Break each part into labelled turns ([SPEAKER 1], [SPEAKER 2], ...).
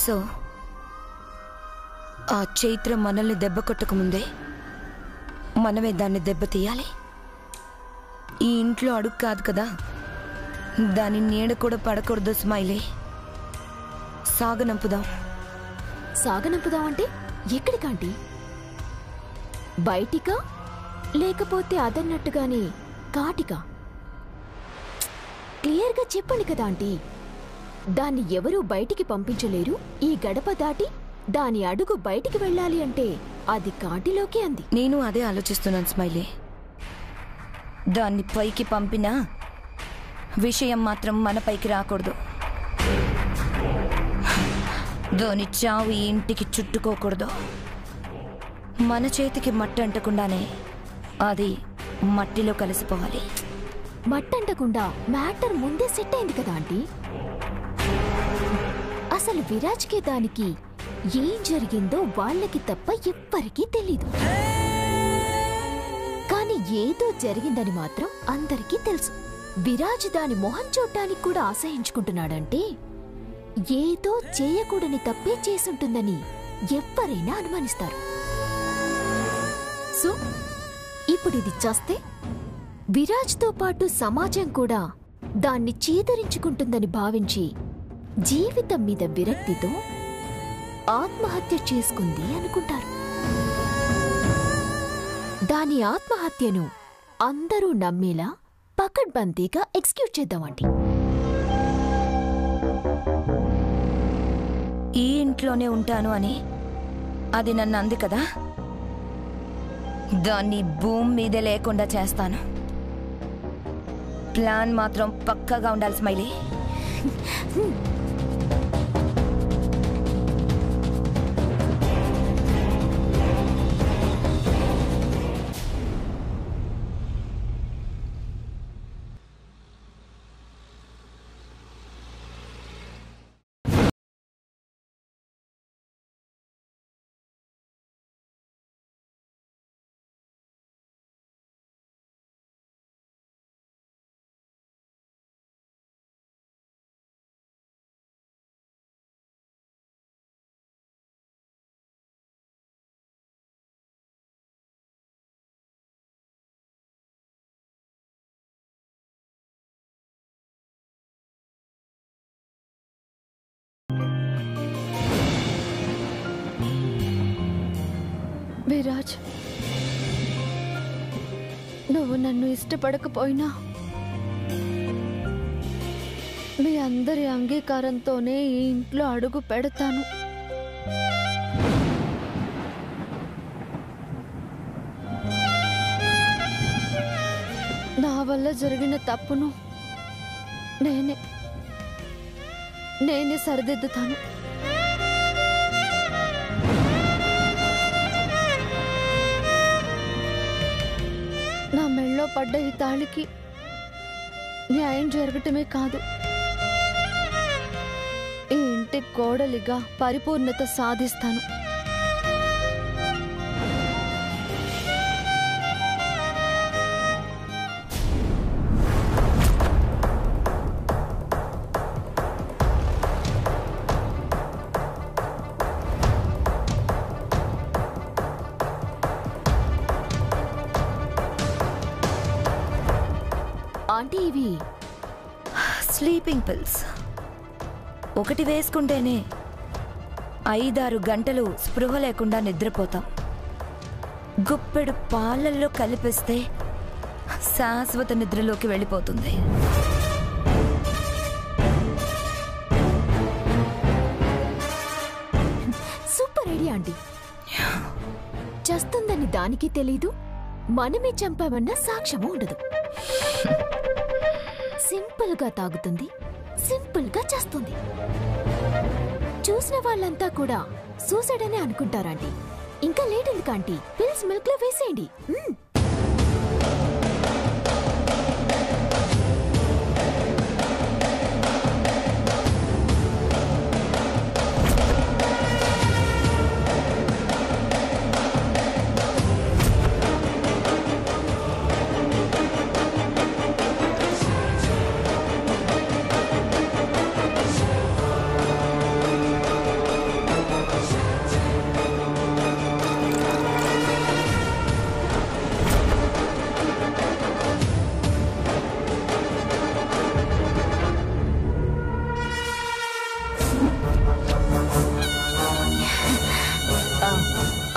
[SPEAKER 1] So ఆ చైత్ర మనల్ని దెబ్బ కొట్టకముందే మనమే దాన్ని దెబ్బతీయాలి. ఈ ఇంట్లో అడుగు కాదు కదా, దాని నీడ కూడా పడకూడదు. స్మైలీ, సాగనంపుదాం.
[SPEAKER 2] సాగనంపుదాం అంటే ఎక్కడికాంటీ? బయటికా లేకపోతే అదన్నట్టుగానే కాటికా? క్లియర్గా చెప్పండి కదా ఆంటీ. దాన్ని ఎవరూ బయటికి పంపించలేరు. ఈ గడప దాటి దాని అడుగు బయటికి వెళ్ళాలి అంటే అది కాటిలోకి అంది.
[SPEAKER 1] నేను అదే ఆలోచిస్తున్నాను స్మైలీ. దాన్ని పైకి పంపినా విషయం మాత్రం మన పైకి రాకూడదు. దాని చావు ఈ ఇంటికి చుట్టుకోకూడదు. మన చేతికి మట్టి అంటకుండానే అది మట్టిలో కలిసిపోవాలి.
[SPEAKER 2] మట్టంటకుండా మ్యాటర్ ముందే సెట్ అయింది కదా ఆంటీ. అసలు విరాజ్కి దానికి ఏం జరిగిందో వాళ్ళకి తప్ప ఎవ్వరికీ తెలీదు. కానీ ఏదో జరిగిందని మాత్రం అందరికీ తెలుసు. విరాజ్ దాని మొహం చూడ్డానికి కూడా ఆశయించుకుంటున్నాడంటే ఏదో చేయకూడని తప్పే చేసుంటుందని ఎవ్వరైనా అనుమానిస్తారు. సో ఇప్పుడు ఇది చేస్తే విరాజ్తో పాటు సమాజం కూడా దాన్ని చీదరించుకుంటుందని భావించి జీవితం మీద విరక్తితో ఆత్మహత్య చేసుకుంది అనుకుంటారు. దాని ఆత్మహత్యను అందరూ నమ్మేలా పకడ్బందీగా ఎగ్జిక్యూట్ చేద్దామండి.
[SPEAKER 1] ఈ ఇంట్లోనే ఉంటాను అని అది నన్ను అంది కదా, దాన్ని భూమి మీదే లేకుండా చేస్తాను. ప్లాన్ మాత్రం పక్కాగా ఉండాలి స్మైలీ.
[SPEAKER 3] విరాజ్, నువ్వు నన్ను ఇష్టపడకపోయినా మీ అందరి అంగీకారంతోనే ఈ ఇంట్లో అడుగు పెడతాను. నా వల్ల జరిగిన తప్పును నేనే సరిదిద్దుతాను. నా మెళ్ళో పడ్డ ఈ తాళికి న్యాయం జరగటమే కాదు, ఈ ఇంటి కోడలిగా పరిపూర్ణత సాధిస్తాను.
[SPEAKER 2] ఆంటీ, ఇవి
[SPEAKER 1] స్లీపింగ్ పిల్స్. ఒకటి వేసుకుంటేనే 5-6 గంటలు స్పృహ లేకుండా నిద్రపోతాం. గుప్పెడు పాలల్లో కలిపిస్తే శాశ్వత నిద్రలోకి వెళ్ళిపోతుంది.
[SPEAKER 2] Super idea aunty. చస్తుందని దానికి తెలీదు, మనమే చంపామన్న సాక్ష్యము ఉండదు. సింపుల్ గా తాగుతుంది, సింపుల్ గా చేస్తుంది. చూసిన వాళ్ళంతా కూడా సూసైడ్ అనే అనుకుంటారండి. ఇంకా లేట్ ఎందుకంటీ, పిల్స్ మిల్క్ లో వేసేయండి.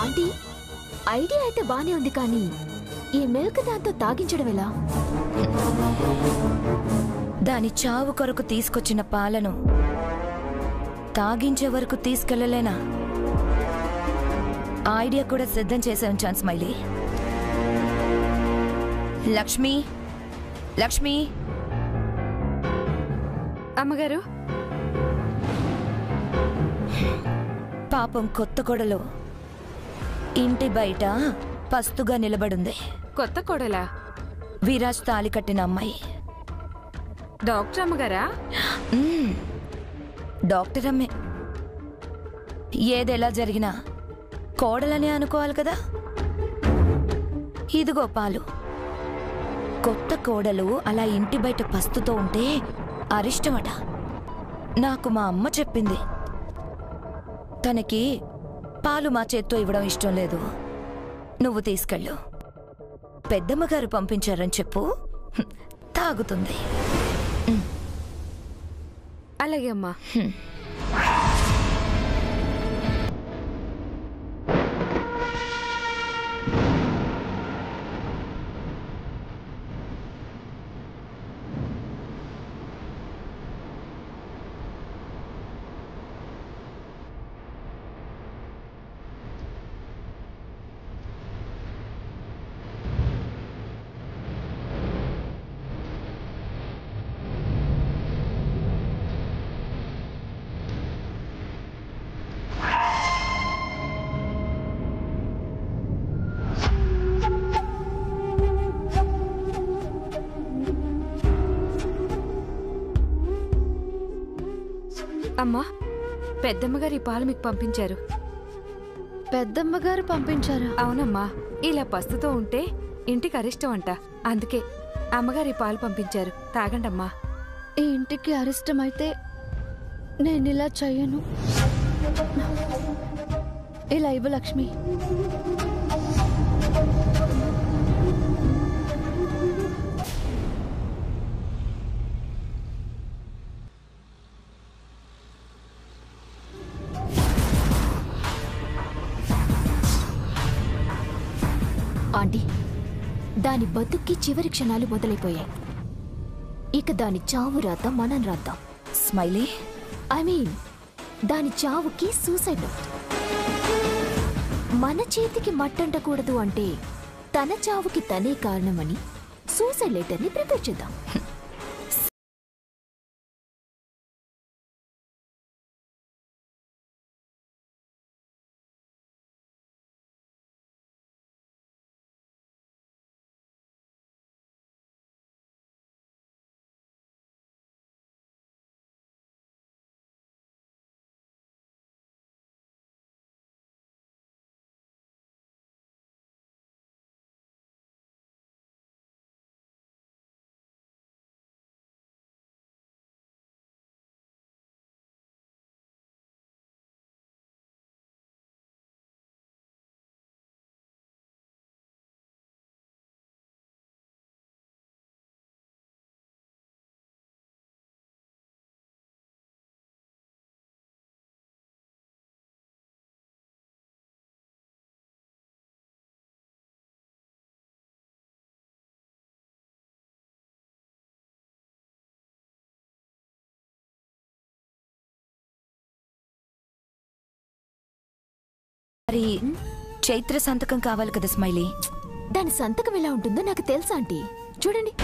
[SPEAKER 2] ఆంటీ, ఐడియా అయితే బానే ఉంది కానీ ఈ మిల్క్ దాంతో తాగించడం ఎలా?
[SPEAKER 1] దాని చావు కొరకు తీసుకొచ్చిన పాలను తాగించే వరకు తీసుకెళ్లలేనా? ఐడియా కూడా సిద్ధం చేసే ఉంచాను స్మైలీ. లక్ష్మి, లక్ష్మి.
[SPEAKER 4] అమ్మగారు,
[SPEAKER 1] పాపం కొత్త కొడలు ఇంటి బయట పస్తుగా నిలబడుంది.
[SPEAKER 4] కొత్త కోడలా?
[SPEAKER 1] విరాజ్ తాళి కట్టిన అమ్మాయి.
[SPEAKER 4] డాక్టర్ అమ్మగారా?
[SPEAKER 1] డాక్టర్ అమ్మే. ఏదెలా జరిగినా కోడలనే అనుకోవాలి కదా. ఇదిగో పాలు. కొత్త కోడలు అలా ఇంటి బయట పస్తుతో ఉంటే అరిష్టమట. నాకు మా అమ్మ చెప్పింది. తనకి పాలు మా చేత్తో ఇవ్వడం ఇష్టం లేదు. నువ్వు తీసుకెళ్ళు. పెద్దమ్మగారు పంపించారని చెప్పు, తాగుతుంది.
[SPEAKER 4] అలాగే అమ్మా. అమ్మా, పెద్దమ్మగారు ఈ పాలు మీకు పంపించారు.
[SPEAKER 3] పెద్దమ్మగారు పంపించారా?
[SPEAKER 4] అవునమ్మా, ఇలా పస్తుతో ఉంటే ఇంటికి అరిష్టం అంట. అందుకే అమ్మగారు ఈ పాలు పంపించారు. తాగండమ్మా.
[SPEAKER 3] ఈ ఇంటికి అరిష్టమైతే నేను ఇలా చెయ్యను. ఇలా ఇవ్వు లక్ష్మి.
[SPEAKER 2] ఆంటీ, దాని బతుక్కి చివరి క్షణాలు మొదలైపోయాయి. ఇక దాని చావు రాత మనం రాద్దాం.
[SPEAKER 1] స్మైలీ,
[SPEAKER 2] ఐ మీన్ దాని చావుకి సూసైడ్ నోట్. మన చేతికి మట్టంటకూడదు అంటే తన చావుకి తనే కారణమని సూసైడ్ లెటర్ని ప్రిపేర్ చేద్దాం.
[SPEAKER 1] మరి చైత్ర సంతకం కావాలి కదా స్మైలీ.
[SPEAKER 2] దాని సంతకం ఎలా ఉంటుందో నాకు తెలుసా ఆంటీ. చూడండి.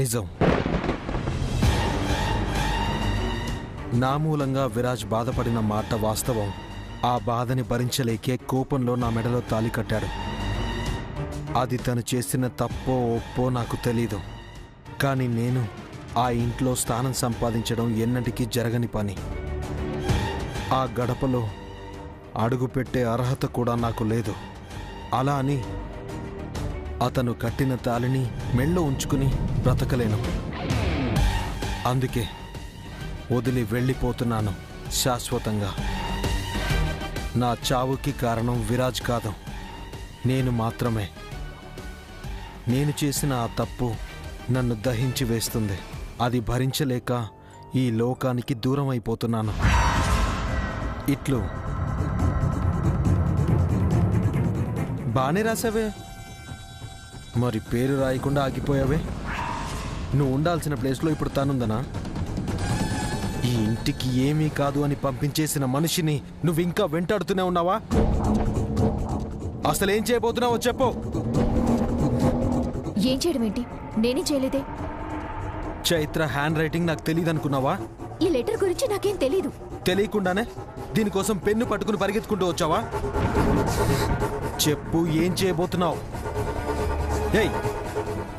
[SPEAKER 5] నిజం. నా మూలంగా విరాజ్ బాధపడిన మాట వాస్తవం. ఆ బాధని భరించలేకే కోపంలో నా మెడలో తాళి కట్టాడు. అది తను చేసిన తప్పో ఒప్పో నాకు తెలీదు. కానీ నేను ఆ ఇంట్లో స్థానం సంపాదించడం ఎన్నటికీ జరగని పని. ఆ గడపలో అడుగుపెట్టే అర్హత కూడా నాకు లేదు. అలా అని అతను కట్టిన తాళిని మెళ్ళో ఉంచుకుని బ్రతకలేను. అందుకే వదిలి వెళ్ళిపోతున్నాను శాశ్వతంగా. నా చావుకి కారణం విరాజ్ కాదు, నేను మాత్రమే. నేను చేసిన ఆ తప్పు నన్ను దహించి వేస్తుంది. అది భరించలేక ఈ లోకానికి దూరం అయిపోతున్నాను. ఇట్లు బానే రాసావే, మరి పేరు రాయకుండా ఆగిపోయావే. నువ్వు ఉండాల్సిన ప్లేస్లో ఇప్పుడు తనుందనా? ఈ ఇంటికి ఏమీ కాదు అని పంపించేసిన మనిషిని నువ్వు ఇంకా వెంటాడుతూనే ఉన్నావా? అసలేం చేయబోతున్నావో చెప్పు.
[SPEAKER 2] ఏం చేయడం ఏంటి? నేనేం చేయలేదే.
[SPEAKER 5] చైత్ర హ్యాండ్ రైటింగ్ నాకు తెలియదు అనుకున్నావా?
[SPEAKER 2] ఈ లెటర్ గురించి నాకేం తెలీదు.
[SPEAKER 5] తెలియకుండానే దీనికోసం పెన్ను పట్టుకుని పరిగెత్తుకుంటూ వచ్చావా? చెప్పు, ఏం చేయబోతున్నావు? ఏయ్,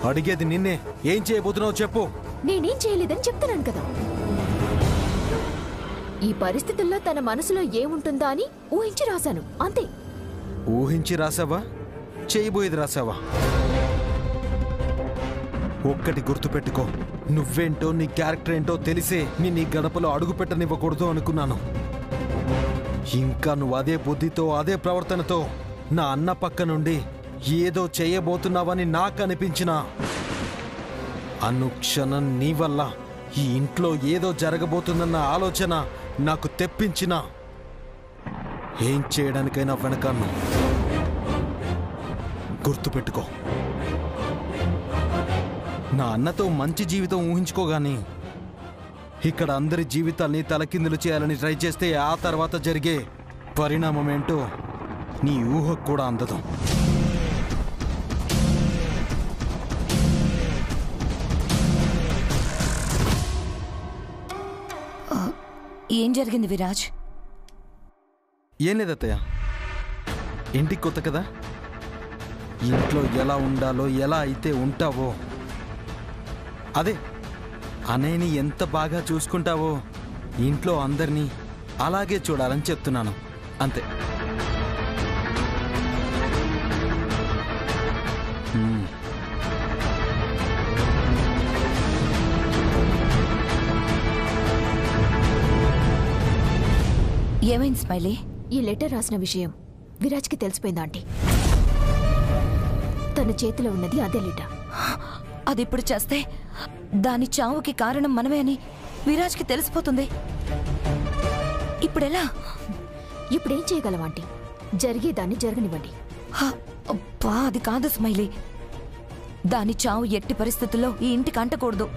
[SPEAKER 5] అడిగేది నిన్నే. ఏం చేయబోతున్నావు చెప్పు.
[SPEAKER 2] నేనేం చేయలేదని చెప్తున్నాను కదా. ఈ పరిస్థితుల్లో తన మనసులో ఏముంటుందా అని ఊహించి రాశాను, అంతే.
[SPEAKER 5] ఊహించి రాసావా, చేయబోయేది రాసావా? ఒక్కటి గుర్తుపెట్టుకో, నువ్వేంటో నీ క్యారెక్టర్ ఏంటో తెలిసే నేను ఈ గడపలో అడుగు పెట్టనివ్వకూడదు అనుకున్నాను. ఇంకా నువ్వు అదే బుద్ధితో అదే ప్రవర్తనతో నా అన్న పక్క నుండి ఏదో చేయబోతున్నావని నాకు అనిపించినా, అనుక్షణం నీ వల్ల ఈ ఇంట్లో ఏదో జరగబోతుందన్న ఆలోచన నాకు తెప్పించినా ఏం చేయడానికైనా వెనకాను. గుర్తుపెట్టుకో, నా అన్నతో మంచి జీవితం ఊహించుకోగాని ఇక్కడ అందరి జీవితాల్ని తలకిందులు చేయాలని ట్రై చేస్తే ఆ తర్వాత జరిగే పరిణామం ఏంటో నీ ఊహకు కూడా అందదు.
[SPEAKER 1] ఏం జరిగింది విరాజ్?
[SPEAKER 5] ఏం లేదత్తయ్య, ఇంటికి కొత్త కదా, ఇంట్లో ఎలా ఉండాలో ఎలా అయితే ఉంటావో, అదే అనేని ఎంత బాగా చూసుకుంటావో ఇంట్లో అందరినీ అలాగే చూడాలని చెప్తున్నాను, అంతే.
[SPEAKER 1] ఏమైంది స్మైలీ?
[SPEAKER 2] ఈ లెటర్ రాసిన విషయం విరాజ్కి తెలిసిపోయిందా ఆంటీ? తన చేతిలో ఉన్నది అదే లెటర్.
[SPEAKER 1] అది ఇప్పుడు చేస్తే దాని చావుకి కారణం మనమే అని విరాజ్కి తెలిసిపోతుంది. ఇప్పుడెలా?
[SPEAKER 2] ఇప్పుడేం చేయగలం ఆంటీ? జరిగేదాన్ని జరగనివ్వండి.
[SPEAKER 1] అబ్బా, అది కాదు స్మైలీ. దాని చావు ఎట్టి పరిస్థితుల్లో ఈ ఇంటికి అంటకూడదు.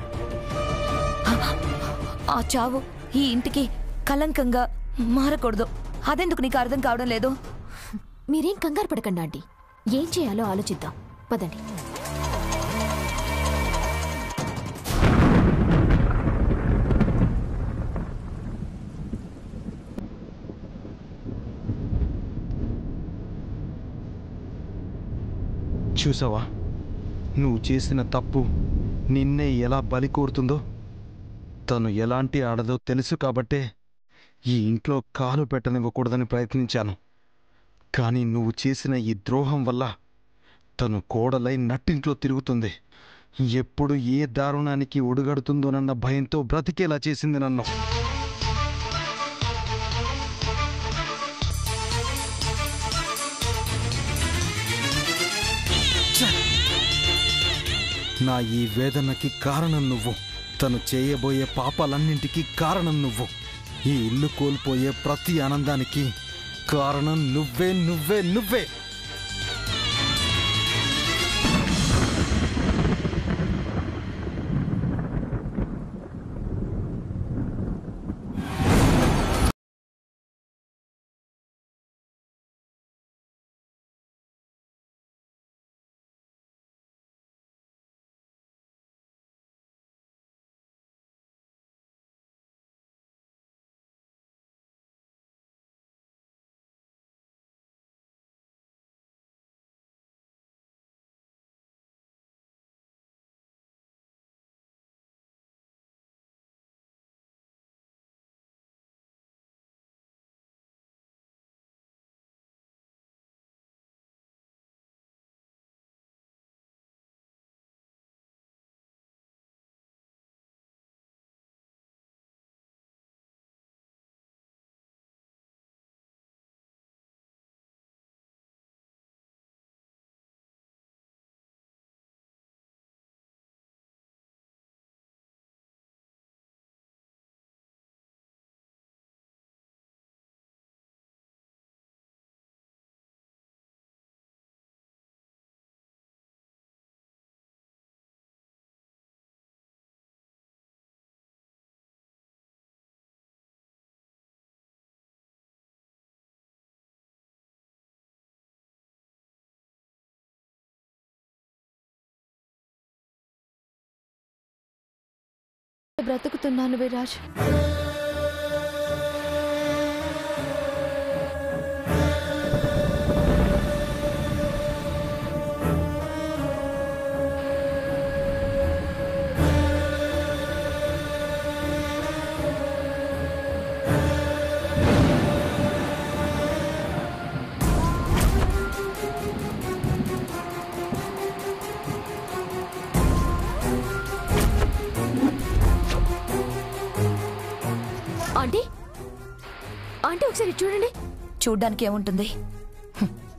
[SPEAKER 1] ఆ చావు ఈ ఇంటికి కలంకంగా మారకూడదు. అదెందుకు నీకు అర్థం కావడం లేదు?
[SPEAKER 2] మీరేం కంగారు పడకండి ఆంటీ, ఏం చేయాలో ఆలోచిద్దాం, పదండి.
[SPEAKER 5] చూసావా, నువ్వు చేసిన తప్పు నిన్నే ఎలా బలి కోరుతుందో? తను ఎలాంటి ఆడదో తెలుసు కాబట్టే ఈ ఇంట్లో కాలు పెట్టనివ్వకూడదని ప్రయత్నించాను. కానీ నువ్వు చేసిన ఈ ద్రోహం వల్ల తను కోడలై నట్టింట్లో తిరుగుతుంది. ఎప్పుడు ఏ దారుణానికి ఒడుగడుతుందోనన్న భయంతో బ్రతికేలా చేసింది నన్ను. నా ఈ వేదనకి కారణం నువ్వు. తను చేయబోయే పాపాలన్నింటికీ కారణం నువ్వు. ఈ ఇల్లు కోల్పోయే ప్రతి ఆనందానికి కారణం నువ్వే నువ్వే నువ్వే.
[SPEAKER 3] బ్రతుకుతున్నాను విరాజ్.
[SPEAKER 2] ఆంటీ ఆంటీ ఒకసారి చూడండి.
[SPEAKER 1] చూడ్డానికి ఏముంటుంది?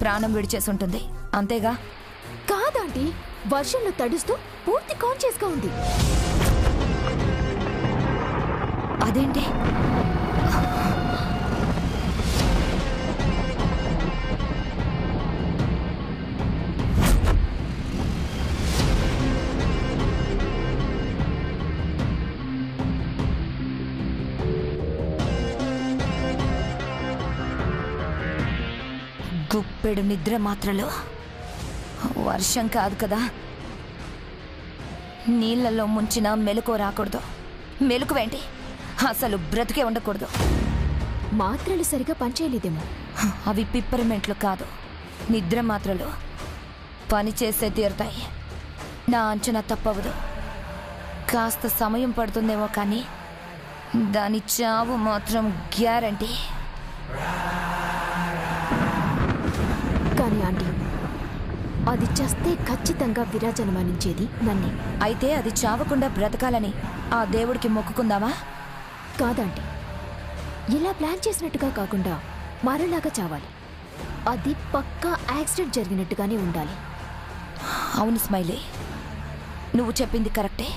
[SPEAKER 1] ప్రాణం విడిచేసి ఉంటుంది అంతేగా.
[SPEAKER 2] కాదాంటీ, వర్షంలో తడుస్తూ పూర్తి కాన్షియస్ గా ఉంది.
[SPEAKER 1] అదేంటి? గుప్పెడు నిద్ర మాత్రలో వర్షం కాదు కదా. నీళ్లలో ముంచిన మెలకు రాకూడదు. మెలకువేంటి, అసలు బ్రతికే ఉండకూడదు.
[SPEAKER 2] మాత్రలు సరిగా పనిచేయలేదేమో.
[SPEAKER 1] అవి పిప్పరిమెంట్లు కాదు, నిద్ర మాత్రలు. పని చేసే తీరుతాయి. నా అంచనా తప్పవదు. కాస్త సమయం పడుతుందేమో కానీ దాని చావు మాత్రం గ్యారంటీ.
[SPEAKER 2] కానీ ఆంటీ, అది చేస్తే ఖచ్చితంగా విరాజ్ అనుమానించేది నన్నే.
[SPEAKER 1] అయితే అది చావకుండా బ్రతకాలని ఆ దేవుడికి మొక్కుకుందామా?
[SPEAKER 2] కాదంటే ఇలా ప్లాన్ చేసినట్టుగా కాకుండా మరోలాగా చావాలి. అది పక్కా యాక్సిడెంట్ జరిగినట్టుగానే ఉండాలి.
[SPEAKER 1] అవును స్మైలీ, నువ్వు చెప్పింది కరెక్టే.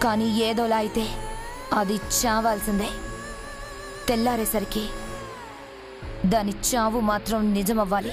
[SPEAKER 1] కానీ ఏదోలా అయితే అది చావాల్సిందే. తెల్లారేసరికి దాని చావు మాత్రం నిజమవ్వాలి.